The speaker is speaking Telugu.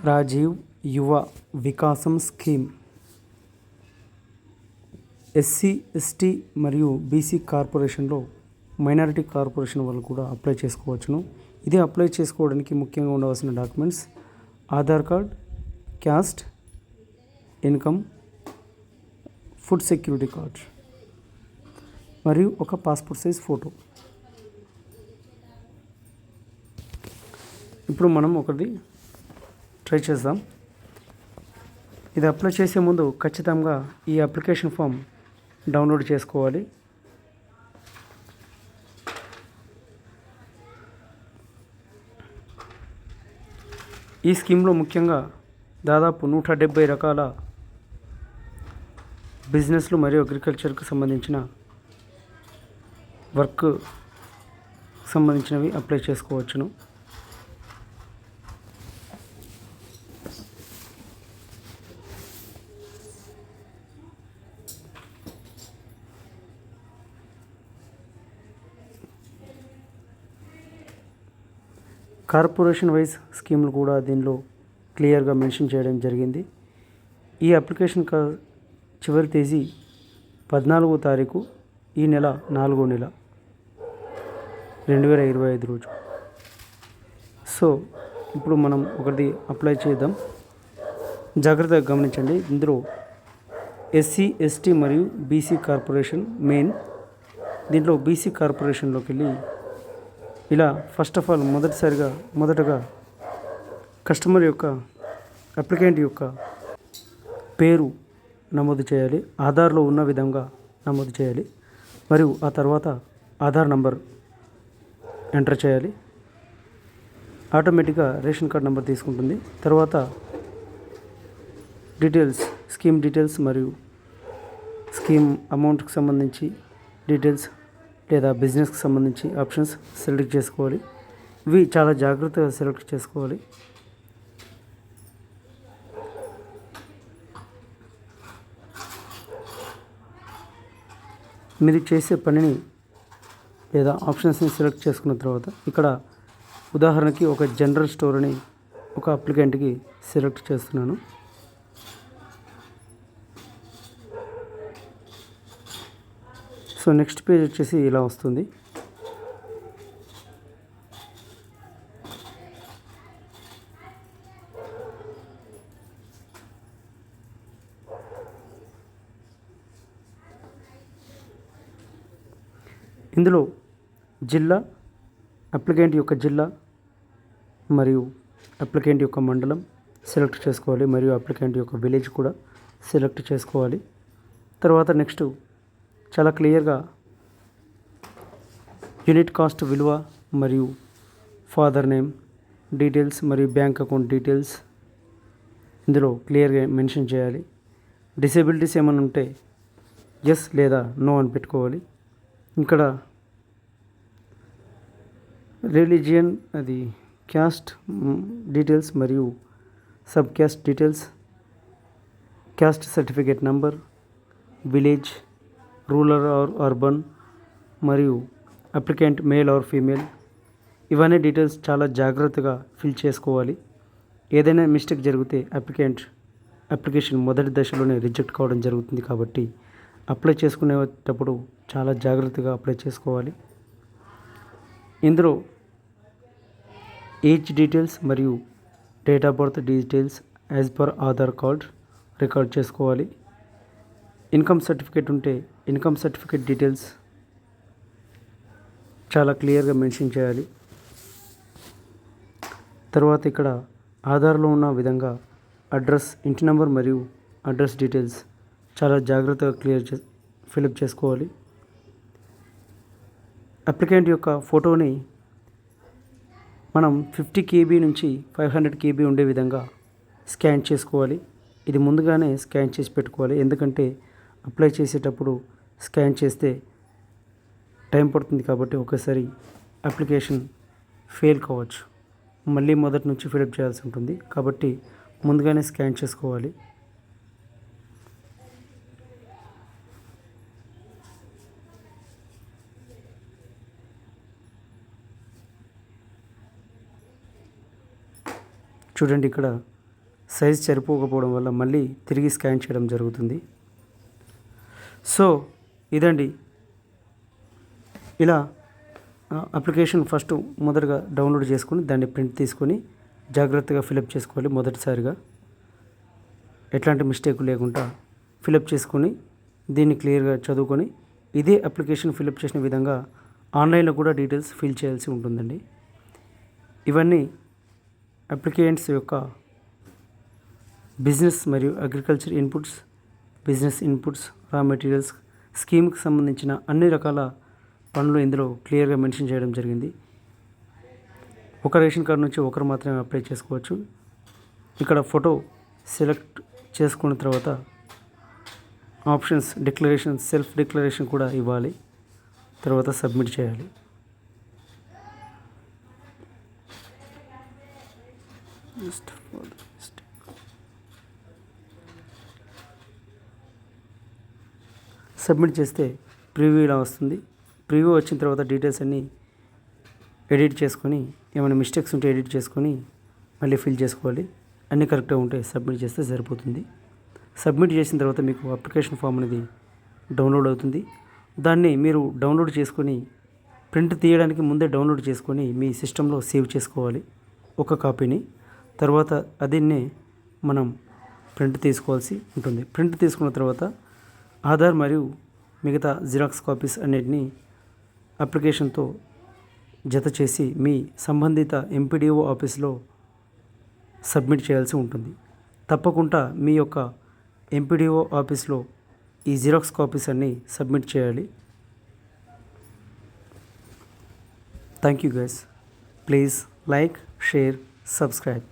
రాజీవ్ యువ వికాసం స్కీమ్ ఎస్సీ ఎస్టీ మరియు బీసీ కార్పొరేషన్లో మైనారిటీ కార్పొరేషన్ వాళ్ళు కూడా అప్లై చేసుకోవచ్చును. ఇది అప్లై చేసుకోవడానికి ముఖ్యంగా ఉండవలసిన documents Aadhaar card, caste, income, food security card మరియు ఒక పాస్పోర్ట్ సైజ్ ఫోటో. ఇప్పుడు మనం ఒకటి ట్రై చేద్దాం. ఇది అప్లై చేసే ముందు ఖచ్చితంగా ఈ అప్లికేషన్ ఫామ్ డౌన్లోడ్ చేసుకోవాలి. ఈ స్కీమ్లో ముఖ్యంగా దాదాపు 170 రకాల బిజినెస్లు మరియు అగ్రికల్చర్కి సంబంధించిన వర్క్ సంబంధించినవి అప్లై చేసుకోవచ్చును. కార్పొరేషన్ వైజ్ స్కీములు కూడా దీనిలో క్లియర్గా మెన్షన్ చేయడం జరిగింది. ఈ అప్లికేషన్ చివరి తేదీ 14వ తారీఖు ఈ నెల 4వ నెల 2025 రోజు. సో ఇప్పుడు మనం ఒకటి అప్లై చేద్దాం. జాగ్రత్తగా గమనించండి. ఇందులో ఎస్సీ ఎస్టీ మరియు బీసీ కార్పొరేషన్ మెయిన్. దీంట్లో బీసీ కార్పొరేషన్లోకి వెళ్ళి ఇలా ఫస్ట్ ఆఫ్ ఆల్ మొదటగా కస్టమర్ యొక్క అప్లికెంట్ యొక్క పేరు నమోదు చేయాలి. ఆధార్లో ఉన్న విధంగా నమోదు చేయాలి. మరియు ఆ తర్వాత ఆధార్ నంబర్ ఎంటర్ చేయాలి. ఆటోమేటిక్గా రేషన్ కార్డ్ నెంబర్ తీసుకుంటుంది. తర్వాత డీటెయిల్స్, స్కీమ్ డీటెయిల్స్ మరియు స్కీమ్ అమౌంట్కి సంబంధించి డీటెయిల్స్ లేదా బిజినెస్కి సంబంధించి ఆప్షన్స్ సెలెక్ట్ చేసుకోవాలి. ఇవి చాలా జాగ్రత్తగా సెలెక్ట్ చేసుకోవాలి. మీరు చేసే పనిని లేదా ఆప్షన్స్ని సెలెక్ట్ చేసుకున్న తర్వాత ఇక్కడ ఉదాహరణకి ఒక జనరల్ స్టోర్ అని ఒక అప్లికెంట్కి సెలెక్ట్ చేస్తున్నాను. సో నెక్స్ట్ పేజ్ వచ్చేసి ఇలా వస్తుంది. ఇందులో జిల్లా, అప్లికెంట్ యొక్క జిల్లా మరియు అప్లికెంట్ యొక్క మండలం సెలెక్ట్ చేసుకోవాలి. మరియు అప్లికెంట్ యొక్క విలేజ్ కూడా సెలెక్ట్ చేసుకోవాలి. తర్వాత నెక్స్ట్ చాలా క్లియర్గా యూనిట్ కాస్ట్ విలువ మరియు ఫాదర్ నేమ్ డీటెయిల్స్ మరియు బ్యాంక్ అకౌంట్ డీటెయిల్స్ ఇందులో క్లియర్గా మెన్షన్ చేయాలి. డిసేబిలిటీస్ ఏమైనా ఉంటే ఎస్ లేదా నో అని పెట్టుకోవాలి. ఇక్కడ రిలీజియన్, అది క్యాస్ట్ డీటెయిల్స్ మరియు sub caste details, caste certificate number, village, rural or urban మరియు అప్లికెంట్ మేల్ ఆర్ ఫీమేల్, ఇవన్నీ డీటెయిల్స్ చాలా జాగ్రత్తగా ఫిల్ చేసుకోవాలి. ఏదైనా మిస్టేక్ జరిగితే అప్లికేషన్ మొదటి దశలోనే రిజెక్ట్ కావడం జరుగుతుంది. కాబట్టి అప్లై చేసుకునేటప్పుడు చాలా జాగ్రత్తగా అప్లై చేసుకోవాలి. ఇందులో ఏజ్ డీటెయిల్స్ మరియు date of birth details as per Aadhaar card record చేసుకోవాలి. ఇన్కమ్ సర్టిఫికేట్ ఉంటే ఇన్కమ్ సర్టిఫికేట్ డీటెయిల్స్ చాలా క్లియర్గా మెన్షన్ చేయాలి. తర్వాత ఇక్కడ ఆధార్లో ఉన్న విధంగా అడ్రస్, ఇంటి నెంబర్ మరియు అడ్రస్ డీటెయిల్స్ చాలా జాగ్రత్తగా ఫిలప్ చేసుకోవాలి. అప్లికెంట్ యొక్క ఫోటోని మనం 50 KB నుంచి 500 KB ఉండే విధంగా స్కాన్ చేసుకోవాలి. ఇది ముందుగానే స్కాన్ చేసి పెట్టుకోవాలి. ఎందుకంటే అప్లై చేసేటప్పుడు స్కాన్ చేస్తే టైం పడుతుంది. కాబట్టి ఒకసారి అప్లికేషన్ ఫెయిల్ కావచ్చు, మళ్ళీ మొదటి నుంచి ఫిలప్ చేయాల్సి ఉంటుంది. కాబట్టి ముందుగానే స్కాన్ చేసుకోవాలి. చూడండి, ఇక్కడ సైజ్ సరిపోకపోవడం వల్ల మళ్ళీ తిరిగి స్కాన్ చేయడం జరుగుతుంది. సో ఇదండి, ఇలా అప్లికేషన్ ఫస్ట్ మొదటగా డౌన్లోడ్ చేసుకొని దాన్ని ప్రింట్ తీసుకొని జాగ్రత్తగా ఫిలప్ చేసుకోవాలి. మొదటిసారిగా ఎట్లాంటి మిస్టేక్ లేకుండా ఫిలప్ చేసుకొని దీన్ని క్లియర్గా చదువుకొని ఇదే అప్లికేషన్ ఫిలప్ చేసిన విధంగా ఆన్లైన్లో కూడా డీటెయిల్స్ ఫిల్ చేయాల్సి ఉంటుందండి. ఇవన్నీ అప్లికెంట్స్ యొక్క బిజినెస్ మరియు agriculture inputs, business inputs, raw materials, స్కీమ్కి సంబంధించిన అన్ని రకాల పనులు ఇందులో క్లియర్గా మెన్షన్ చేయడం జరిగింది. ఒక రేషన్ కార్డు నుంచి ఒకరు మాత్రమే అప్లై చేసుకోవచ్చు. ఇక్కడ ఫోటో సెలెక్ట్ చేసుకున్న తర్వాత ఆప్షన్స్ డిక్లరేషన్, సెల్ఫ్ డిక్లరేషన్ కూడా ఇవ్వాలి. తర్వాత సబ్మిట్ చేయాలి. సబ్మిట్ చేస్తే ప్రివ్యూ ఇలా వస్తుంది. ప్రివ్యూ వచ్చిన తర్వాత డీటెయిల్స్ అన్నీ ఎడిట్ చేసుకొని, ఏమైనా మిస్టేక్స్ ఉంటే ఎడిట్ చేసుకొని మళ్ళీ ఫిల్ చేసుకోవాలి. అన్నీ కరెక్ట్గా ఉంటే సబ్మిట్ చేస్తే సరిపోతుంది. సబ్మిట్ చేసిన తర్వాత మీకు అప్లికేషన్ ఫామ్ అనేది డౌన్లోడ్ అవుతుంది. దాన్ని మీరు డౌన్లోడ్ చేసుకొని ప్రింట్ తీయడానికి ముందే డౌన్లోడ్ చేసుకొని మీ సిస్టంలో సేవ్ చేసుకోవాలి ఒక కాపీని. తర్వాత అదిన్నే మనం ప్రింట్ తీసుకోవాల్సి ఉంటుంది. ప్రింట్ తీసుకున్న తర్వాత ఆధార్ మరియు మిగతా జిరాక్స్ కాపీస్ అన్నిటినీ అప్లికేషన్తో జత చేసి మీ సంబంధిత ఎంపీడీఓ ఆఫీస్లో సబ్మిట్ చేయాల్సి ఉంటుంది. తప్పకుండా మీ యొక్క ఎంపీడీఓ ఆఫీస్లో ఈ జిరాక్స్ కాపీస్ అన్నీ సబ్మిట్ చేయాలి. Thank you guys. Please like, share, subscribe.